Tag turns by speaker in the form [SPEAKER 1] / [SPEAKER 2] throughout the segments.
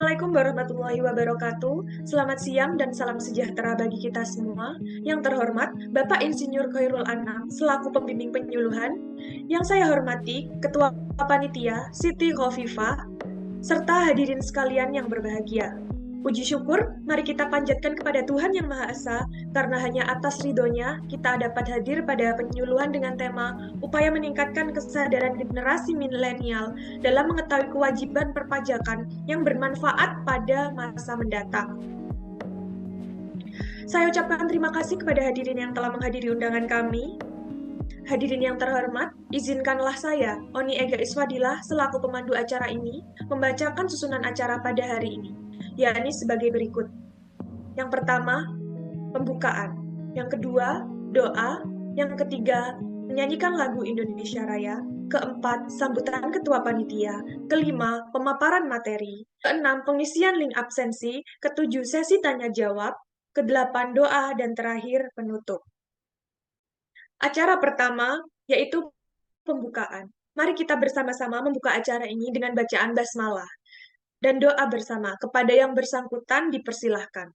[SPEAKER 1] Assalamualaikum warahmatullahi wabarakatuh. Selamat siang dan salam sejahtera bagi kita semua. Yang terhormat, Bapak Insinyur Khairul Anam, selaku pembimbing penyuluhan. Yang saya hormati, Ketua Panitia Siti Khofifah, serta hadirin sekalian yang berbahagia. Puji syukur, mari kita panjatkan kepada Tuhan Yang Maha Esa, karena hanya atas ridhonya kita dapat hadir pada penyuluhan dengan tema upaya meningkatkan kesadaran generasi milenial dalam mengetahui kewajiban perpajakan yang bermanfaat pada masa mendatang. Saya ucapkan terima kasih kepada hadirin yang telah menghadiri undangan kami. Hadirin yang terhormat, izinkanlah saya, Oni Ega Iswadilah, selaku pemandu acara ini, membacakan susunan acara pada hari ini, yakni sebagai berikut. Yang pertama, pembukaan. Yang kedua, doa. Yang ketiga, menyanyikan lagu Indonesia Raya. Keempat, sambutan ketua panitia. Kelima, pemaparan materi. Keenam, pengisian link absensi. Ketujuh, sesi tanya jawab. Kedelapan, doa. Dan terakhir, penutup. Acara pertama yaitu pembukaan. Mari kita bersama-sama membuka acara ini dengan bacaan basmalah dan doa bersama. Kepada yang bersangkutan dipersilahkan.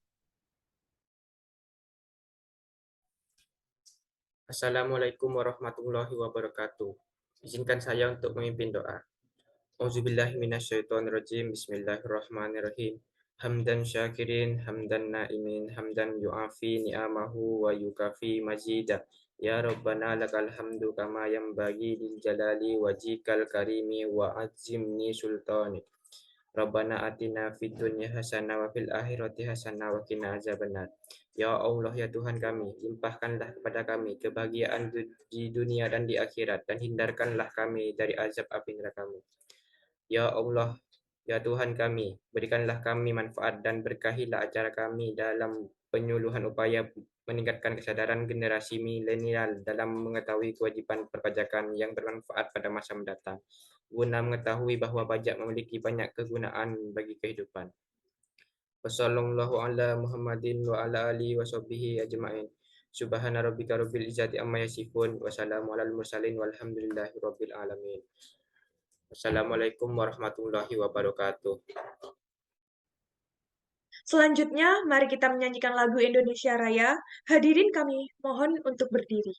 [SPEAKER 2] Assalamualaikum warahmatullahi wabarakatuh. Izinkan saya untuk memimpin doa. Auzubillahi minasyaitonirrajim. Bismillahirrahmanirrahim. Hamdan syakirin, hamdan naimin, hamdan yu'afi ni'amahu wa yukafi mazidah. Ya Rabbana lakal hamdu kama yanbaghi lil jalali wajikal karimi wa azimni sultani. Rabbana atina fid dunya hasanah wa fil akhirati hasanah wa qina azabannar. Ya Allah, ya Tuhan kami, limpahkanlah kepada kami kebahagiaan di dunia dan di akhirat, dan hindarkanlah kami dari azab api neraka-Mu. Ya Allah, ya Tuhan kami, berikanlah kami manfaat dan berkahilah acara kami dalam penyuluhan upaya meningkatkan kesadaran generasi milenial dalam mengetahui kewajiban perpajakan yang bermanfaat pada masa mendatang, guna mengetahui bahwa pajak memiliki banyak kegunaan bagi kehidupan. Wassallallahu ala Muhammadin wa ala alihi wa sahbihi ajma'in. Subhana rabbika rabbil izzati amma yasifun wa salamun alal mursalin walhamdulillahi rabbil alamin. Assalamualaikum warahmatullahi wabarakatuh.
[SPEAKER 1] Selanjutnya, mari kita menyanyikan lagu Indonesia Raya. Hadirin kami mohon untuk berdiri.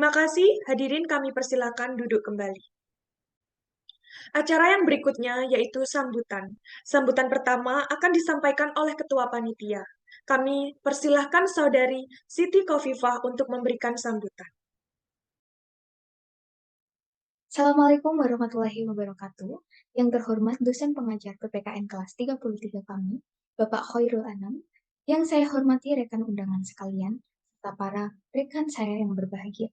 [SPEAKER 1] Terima kasih, hadirin kami persilakan duduk kembali. Acara yang berikutnya yaitu sambutan. Sambutan pertama akan disampaikan oleh Ketua Panitia. Kami persilahkan Saudari Siti Khofifah untuk memberikan sambutan.
[SPEAKER 3] Assalamualaikum warahmatullahi wabarakatuh. Yang terhormat dosen pengajar PPKN kelas 33 kami, Bapak Khairul Anam, yang saya hormati rekan undangan sekalian, serta para rekan saya yang berbahagia.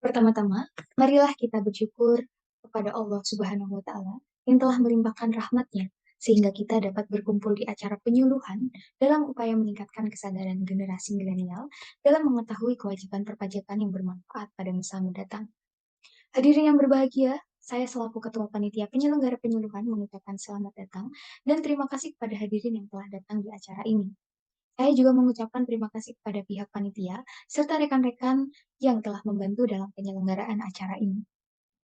[SPEAKER 3] Pertama-tama, marilah kita bersyukur kepada Allah Subhanahu wa Ta'ala yang telah melimpahkan rahmat-Nya sehingga kita dapat berkumpul di acara penyuluhan dalam upaya meningkatkan kesadaran generasi milenial dalam mengetahui kewajiban perpajakan yang bermanfaat pada masa mendatang. Hadirin yang berbahagia, saya selaku Ketua Panitia Penyelenggara Penyuluhan mengucapkan selamat datang dan terima kasih kepada hadirin yang telah datang di acara ini. Saya juga mengucapkan terima kasih kepada pihak panitia serta rekan-rekan yang telah membantu dalam penyelenggaraan acara ini.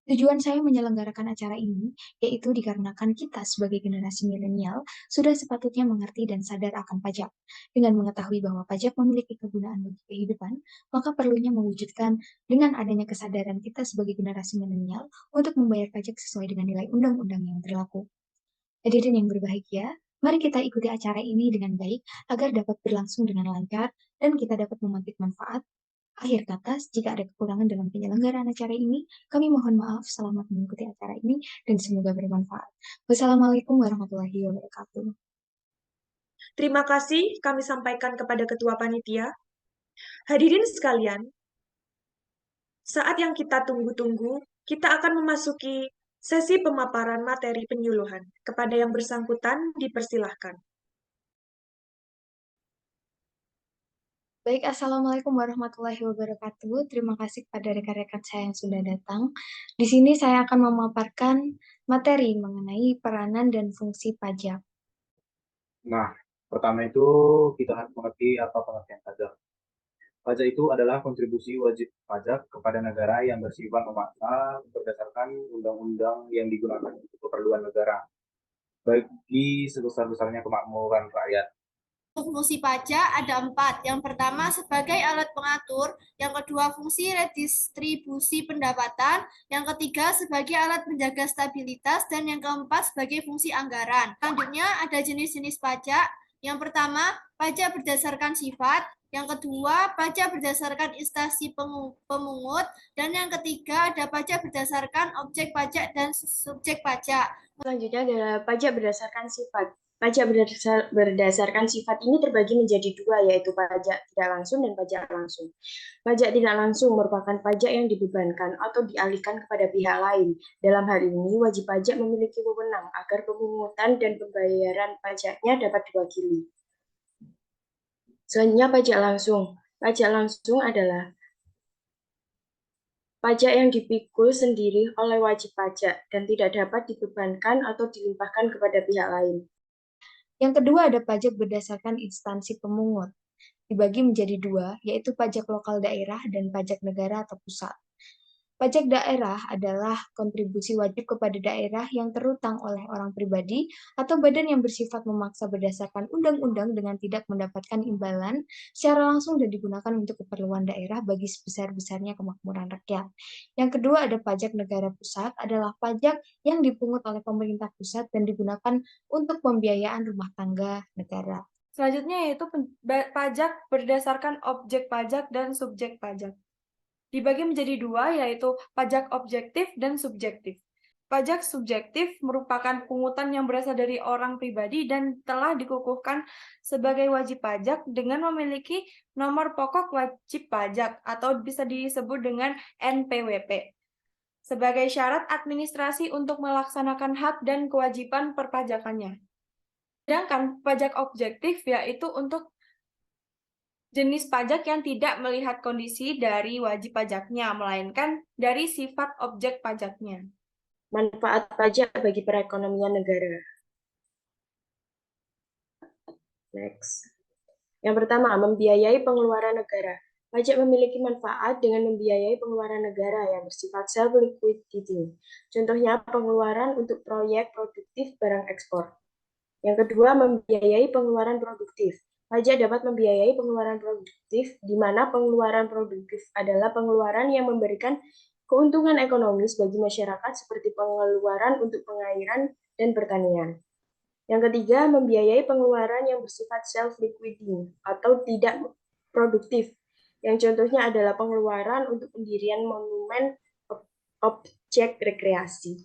[SPEAKER 3] Tujuan saya menyelenggarakan acara ini yaitu dikarenakan kita sebagai generasi milenial sudah sepatutnya mengerti dan sadar akan pajak. Dengan mengetahui bahwa pajak memiliki kegunaan bagi kehidupan, maka perlunya mewujudkan dengan adanya kesadaran kita sebagai generasi milenial untuk membayar pajak sesuai dengan nilai undang-undang yang berlaku. Hadirin yang berbahagia, mari kita ikuti acara ini dengan baik agar dapat berlangsung dengan lancar dan kita dapat memetik manfaat. Akhir kata, jika ada kekurangan dalam penyelenggaraan acara ini, kami mohon maaf. Selamat mengikuti acara ini dan semoga bermanfaat. Wassalamualaikum warahmatullahi wabarakatuh.
[SPEAKER 1] Terima kasih kami sampaikan kepada Ketua Panitia. Hadirin sekalian, saat yang kita tunggu-tunggu, kita akan memasuki sesi pemaparan materi penyuluhan. Kepada yang bersangkutan, dipersilahkan.
[SPEAKER 3] Baik, Assalamualaikum warahmatullahi wabarakatuh. Terima kasih kepada rekan-rekan saya yang sudah datang. Di sini saya akan memaparkan materi mengenai peranan dan fungsi pajak.
[SPEAKER 4] Nah, pertama itu kita harus mengerti apa pengertian pajak. Pajak itu adalah kontribusi wajib pajak kepada negara yang bersifat memaksa berdasarkan undang-undang yang digunakan untuk keperluan negara bagi sebesar-besarnya kemakmuran rakyat.
[SPEAKER 5] Fungsi pajak ada 4. Yang pertama sebagai alat pengatur, yang kedua fungsi redistribusi pendapatan, yang ketiga sebagai alat menjaga stabilitas, dan yang keempat sebagai fungsi anggaran. Selanjutnya ada jenis-jenis pajak. Yang pertama, pajak berdasarkan sifat, yang kedua pajak berdasarkan instansi pemungut, dan yang ketiga ada pajak berdasarkan objek pajak dan subjek pajak.
[SPEAKER 6] Selanjutnya adalah pajak berdasarkan sifat. Pajak berdasarkan sifat ini terbagi menjadi 2, yaitu pajak tidak langsung dan pajak langsung. Pajak tidak langsung merupakan pajak yang dibebankan atau dialihkan kepada pihak lain. Dalam hal ini, wajib pajak memiliki wewenang agar pemungutan dan pembayaran pajaknya dapat diwakili. Selanjutnya, pajak langsung. Pajak langsung adalah pajak yang dipikul sendiri oleh wajib pajak dan tidak dapat dibebankan atau dilimpahkan kepada pihak lain.
[SPEAKER 3] Yang kedua ada pajak berdasarkan instansi pemungut. Dibagi menjadi 2, yaitu pajak lokal daerah dan pajak negara atau pusat. Pajak daerah adalah kontribusi wajib kepada daerah yang terutang oleh orang pribadi atau badan yang bersifat memaksa berdasarkan undang-undang dengan tidak mendapatkan imbalan secara langsung dan digunakan untuk keperluan daerah bagi sebesar-besarnya kemakmuran rakyat. Yang kedua ada pajak negara pusat, adalah pajak yang dipungut oleh pemerintah pusat dan digunakan untuk pembiayaan rumah tangga negara.
[SPEAKER 7] Selanjutnya yaitu pajak berdasarkan objek pajak dan subjek pajak. Dibagi menjadi 2, yaitu pajak objektif dan subjektif. Pajak subjektif merupakan pungutan yang berasal dari orang pribadi dan telah dikukuhkan sebagai wajib pajak dengan memiliki nomor pokok wajib pajak atau bisa disebut dengan NPWP. Sebagai syarat administrasi untuk melaksanakan hak dan kewajiban perpajakannya. Sedangkan pajak objektif yaitu untuk jenis pajak yang tidak melihat kondisi dari wajib pajaknya, melainkan dari sifat objek pajaknya.
[SPEAKER 6] Manfaat pajak bagi perekonomian negara. Next. Yang pertama, membiayai pengeluaran negara. Pajak memiliki manfaat dengan membiayai pengeluaran negara yang bersifat self-liquidating. Contohnya, pengeluaran untuk proyek produktif barang ekspor. Yang kedua, membiayai pengeluaran produktif. Pajak dapat membiayai pengeluaran produktif, di mana pengeluaran produktif adalah pengeluaran yang memberikan keuntungan ekonomis bagi masyarakat seperti pengeluaran untuk pengairan dan pertanian. Yang ketiga, membiayai pengeluaran yang bersifat self-liquidating atau tidak produktif, yang contohnya adalah pengeluaran untuk pendirian monumen objek rekreasi.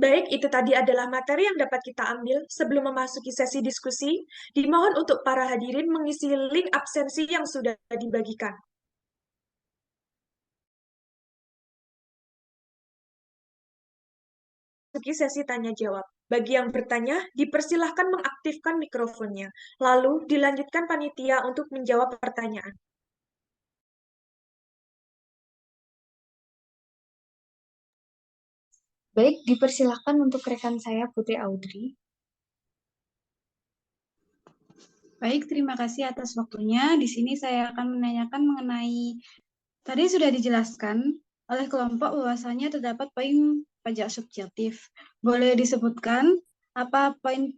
[SPEAKER 1] Baik, itu tadi adalah materi yang dapat kita ambil. Sebelum memasuki sesi diskusi, dimohon untuk para hadirin mengisi link absensi yang sudah dibagikan. memasuki sesi tanya jawab. Bagi yang bertanya, dipersilahkan mengaktifkan mikrofonnya. Lalu dilanjutkan panitia untuk menjawab pertanyaan.
[SPEAKER 3] Baik, dipersilahkan untuk rekan saya Putri Audrey.
[SPEAKER 8] Baik, terima kasih atas waktunya. Di sini saya akan menanyakan mengenai, tadi sudah dijelaskan oleh kelompok bahwasanya terdapat poin pajak subjektif. Boleh disebutkan apa poin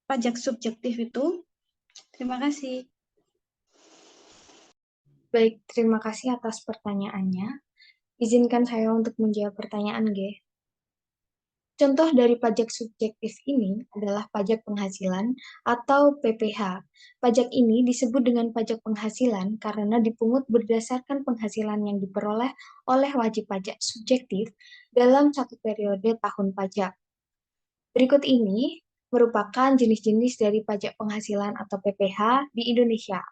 [SPEAKER 8] pajak subjektif itu? Terima kasih.
[SPEAKER 3] Baik, terima kasih atas pertanyaannya. Izinkan saya untuk menjawab pertanyaan G. Contoh dari pajak subjektif ini adalah pajak penghasilan atau PPh. Pajak ini disebut dengan pajak penghasilan karena dipungut berdasarkan penghasilan yang diperoleh oleh wajib pajak subjektif dalam satu periode tahun pajak. Berikut ini merupakan jenis-jenis dari pajak penghasilan atau PPh di Indonesia.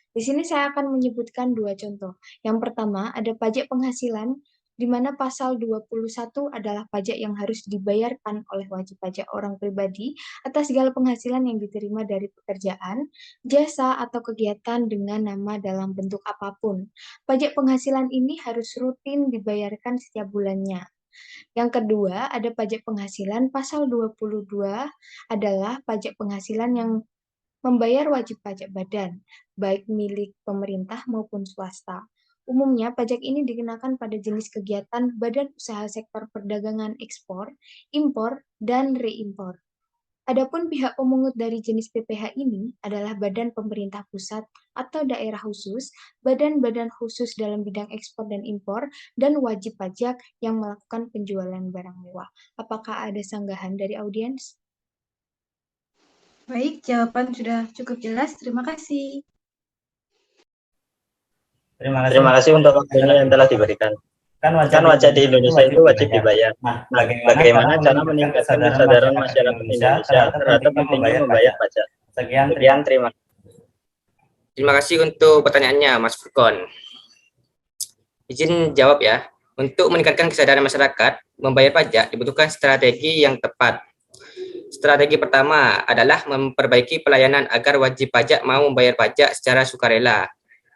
[SPEAKER 3] Di sini saya akan menyebutkan dua contoh. Yang pertama ada pajak penghasilan di mana pasal 21 adalah pajak yang harus dibayarkan oleh wajib pajak orang pribadi atas segala penghasilan yang diterima dari pekerjaan, jasa, atau kegiatan dengan nama dalam bentuk apapun. Pajak penghasilan ini harus rutin dibayarkan setiap bulannya. Yang kedua, ada pajak penghasilan pasal 22 adalah pajak penghasilan yang membayar wajib pajak badan, baik milik pemerintah maupun swasta. Umumnya, pajak ini dikenakan pada jenis kegiatan badan usaha sektor perdagangan ekspor, impor, dan reimpor. Adapun pihak pemungut dari jenis PPh ini adalah badan pemerintah pusat atau daerah khusus, badan-badan khusus dalam bidang ekspor dan impor, dan wajib pajak yang melakukan penjualan barang mewah. Apakah ada sanggahan dari audiens?
[SPEAKER 8] Baik, jawaban sudah cukup jelas. Terima kasih.
[SPEAKER 9] Terima kasih untuk waktunya yang telah diberikan. Kan wajah di Indonesia itu wajib dibayar. Nah, bagaimana cara meningkatkan kesadaran masyarakat Indonesia terhadap pentingnya membayar pajak? Sekian, terima kasih.
[SPEAKER 2] Terima kasih untuk pertanyaannya, Mas Furkon. Izin jawab ya. Untuk meningkatkan kesadaran masyarakat membayar pajak dibutuhkan strategi yang tepat. Strategi pertama adalah memperbaiki pelayanan agar wajib pajak mau membayar pajak secara sukarela.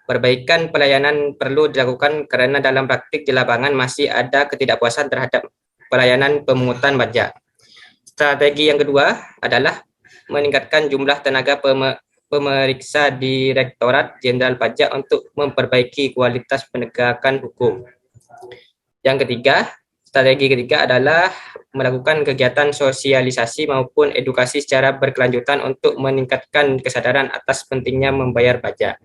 [SPEAKER 2] Perbaikan pelayanan perlu dilakukan karena dalam praktik di lapangan masih ada ketidakpuasan terhadap pelayanan pemungutan pajak. Strategi yang kedua adalah meningkatkan jumlah tenaga pemeriksa Direktorat Jenderal Pajak untuk memperbaiki kualitas penegakan hukum. Yang ketiga, strategi ketiga adalah melakukan kegiatan sosialisasi maupun edukasi secara berkelanjutan untuk meningkatkan kesadaran atas pentingnya membayar pajak.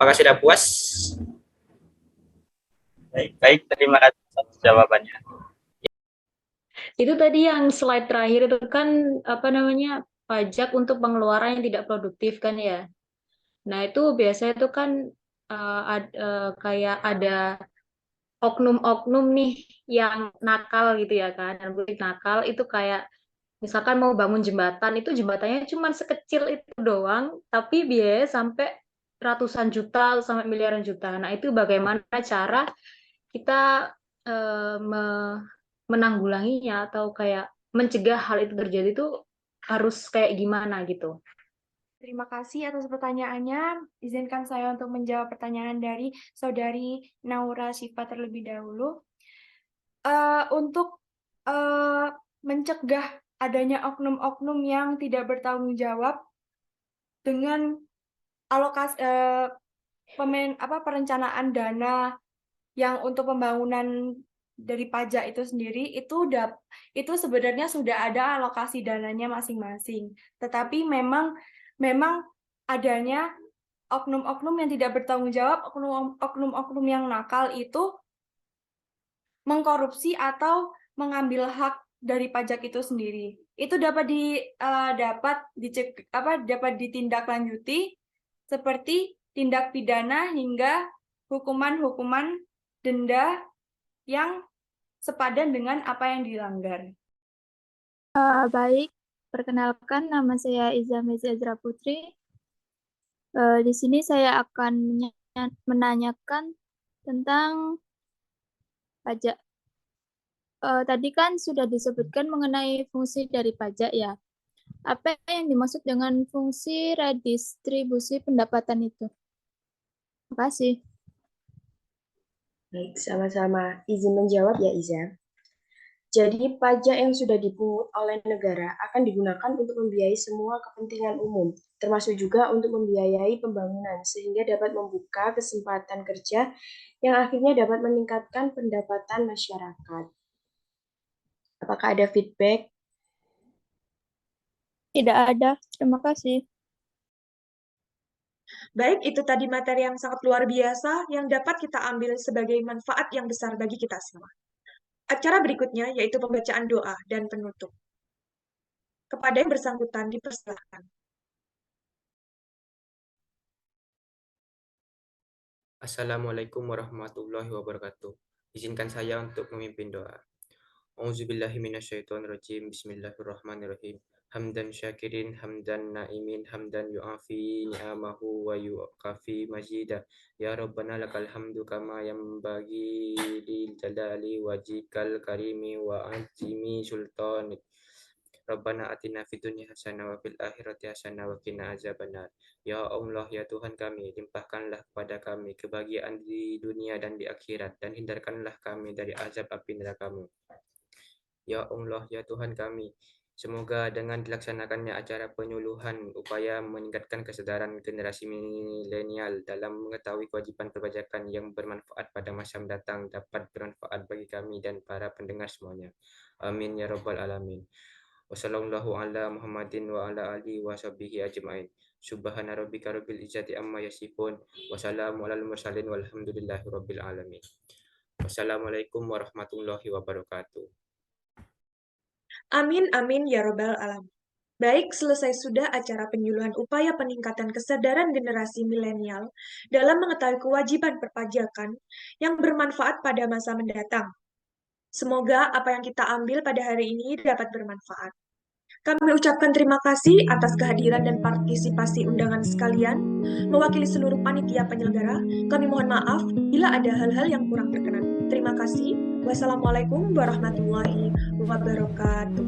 [SPEAKER 2] Apakah sudah puas?
[SPEAKER 9] Baik, terima kasih atas jawabannya.
[SPEAKER 10] Itu tadi yang slide terakhir itu kan pajak untuk pengeluaran yang tidak produktif kan ya. Nah itu biasanya itu kan kayak ada oknum-oknum nih yang nakal gitu ya kan. Dan nakal itu kayak misalkan mau bangun jembatan, itu jembatannya cuma sekecil itu doang, tapi biaya sampai ratusan juta sampai miliaran juta. Nah itu bagaimana cara kita menanggulanginya atau kayak mencegah hal itu terjadi itu harus kayak gimana gitu.
[SPEAKER 7] Terima kasih atas pertanyaannya. Izinkan saya untuk menjawab pertanyaan dari Saudari Naura Syifa terlebih dahulu. Untuk mencegah adanya oknum-oknum yang tidak bertanggung jawab dengan alokasi perencanaan dana yang untuk pembangunan dari pajak itu sendiri itu sebenarnya sudah ada alokasi dananya masing-masing. Tetapi memang adanya oknum-oknum yang tidak bertanggung jawab, oknum-oknum yang nakal itu mengkorupsi atau mengambil hak dari pajak itu sendiri. Itu dapat ditindaklanjuti seperti tindak pidana hingga hukuman-hukuman denda yang sepadan dengan apa yang dilanggar.
[SPEAKER 11] Baik, perkenalkan nama saya Iza Mezi Azra Putri. Di sini saya akan menanyakan tentang pajak Tadi kan sudah disebutkan mengenai fungsi dari pajak ya. Apa yang dimaksud dengan fungsi redistribusi pendapatan itu? Terima kasih.
[SPEAKER 6] Baik, sama-sama. Izin menjawab ya, Iza. Jadi, pajak yang sudah dipungut oleh negara akan digunakan untuk membiayai semua kepentingan umum, termasuk juga untuk membiayai pembangunan, sehingga dapat membuka kesempatan kerja yang akhirnya dapat meningkatkan pendapatan masyarakat. Apakah ada feedback?
[SPEAKER 11] Tidak ada. Terima kasih.
[SPEAKER 1] Baik, itu tadi materi yang sangat luar biasa yang dapat kita ambil sebagai manfaat yang besar bagi kita semua. Acara berikutnya yaitu pembacaan doa dan penutup. Kepada yang bersangkutan dipersilakan.
[SPEAKER 2] Assalamualaikum warahmatullahi wabarakatuh. Izinkan saya untuk memimpin doa. Auzubillahi minasyaitonirrajim. Bismillahirrahmanirrahim. Hamdan syakirin, hamdan naimin, hamdan yu'afi ni'amahu wa yu'kafi mazidah. Ya Rabbana lakal hamdu kama yanbaghi lil jalali wajhikal karimi wa azimi sultanik. Rabbana atina fid dunya hasanah wa fil akhirati hasanah wa qina azabannar. Ya Allah, ya Tuhan kami, limpahkanlah kepada kami kebahagiaan di dunia dan di akhirat, dan hindarkanlah kami dari azab api neraka-Mu. Ya Allah, ya Tuhan kami, semoga dengan dilaksanakannya acara penyuluhan upaya meningkatkan kesadaran generasi milenial dalam mengetahui kewajiban perpajakan yang bermanfaat pada masa mendatang dapat bermanfaat bagi kami dan para pendengar semuanya. Amin ya rabbal alamin. Wassallallahu ala Muhammadin wa ala alihi wa sahbihi ajma'in. Subhana rabbika rabbil izzati amma yasifun. Wassalamu alal mursalin walhamdulillahi rabbil alamin. Wassalamualaikum warahmatullahi wabarakatuh.
[SPEAKER 1] Amin, amin, ya robbal alamin. Baik, selesai sudah acara penyuluhan upaya peningkatan kesadaran generasi milenial dalam mengetahui kewajiban perpajakan yang bermanfaat pada masa mendatang. Semoga apa yang kita ambil pada hari ini dapat bermanfaat. Kami ucapkan terima kasih atas kehadiran dan partisipasi undangan sekalian. Mewakili seluruh panitia penyelenggara, kami mohon maaf bila ada hal-hal yang kurang berkenan. Terima kasih. Wassalamualaikum warahmatullahi wabarakatuh.